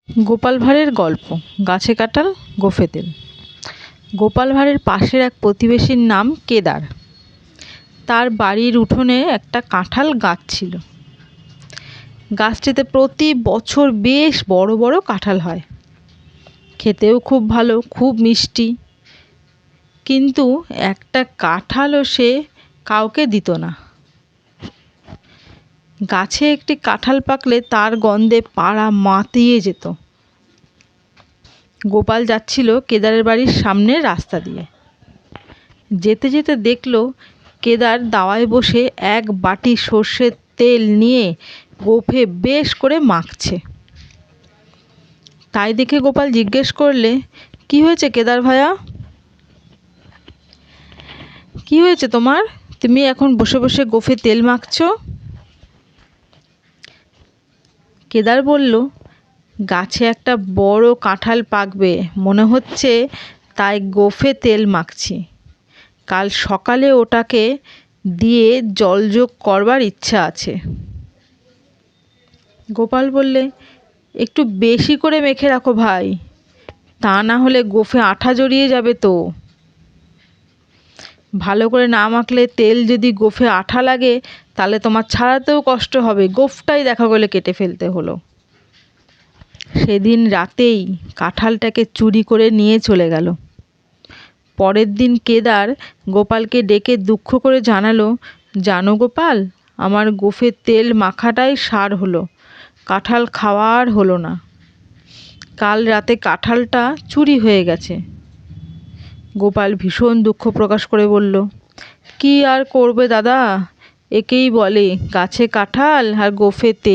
গোপাল ভাঁড়ের গল্প। গাছে কাঁঠাল, গোঁফে তেল। গোপাল ভাঁড়ের পাশের এক প্রতিবেশীর নাম কেদার। তার বাড়ির উঠোনে একটা কাঁঠাল গাছ ছিল। গাছটিতে প্রতি বছর বেশ বড় বড় কাঁঠাল হয়। খেতেও খুব ভালো, খুব মিষ্টি। কিন্তু একটা কাঁঠালও সে কাউকে দিত না। গাছে একটি কাঁঠাল পাকলে তার গন্ধে পাড়া মাতিয়ে যেত। গোপাল যাচ্ছিল কেদারের বাড়ির সামনের রাস্তা দিয়ে। যেতে যেতে দেখলো কেদার দাওয়ায় বসে এক বাটি সর্ষের তেল নিয়ে গোঁফে বেশ করে মাখছে। তাই দেখে গোপাল জিজ্ঞেস করলে, কি হয়েছে কেদার ভায়া? কি হয়েছে তোমার? তুমি এখন বসে বসে গোঁফে তেল মাখছো? কেদার বলল, গাছে একটা বড় কাঁঠাল পাকবে মনে হচ্ছে, তাই গোঁফে তেল মাখছি। কাল সকালে ওটাকে দিয়ে জলযোগ করবার ইচ্ছা আছে। গোপাল বললে, একটু বেশি করে মেখে রাখো ভাই, তা না হলে গোঁফে আঠা জড়িয়ে যাবে তো। ভালো করে না মাখলে তেল যদি গোঁফে আঠা লাগে তাহলে তোমার ছাড়াতেও কষ্ট হবে, গোঁফটাই দেখা গেলে কেটে ফেলতে হলো। সেদিন রাতেই কাঁঠালটাকে চুরি করে নিয়ে চলে গেল। পরের দিন কেদার গোপালকে ডেকে দুঃখ করে জানালো, জানো গোপাল, আমার গোঁফে তেল মাখাটাই সার হলো, কাঁঠাল খাওয়ার হলো না। কাল রাতে কাঁঠালটা চুরি হয়ে গেছে। গোপাল ভীষণ দুঃখ প্রকাশ করে বলল, কি আর করবে দাদা, একেই বলে গাছে কাঁঠাল আর গোঁফে তেল।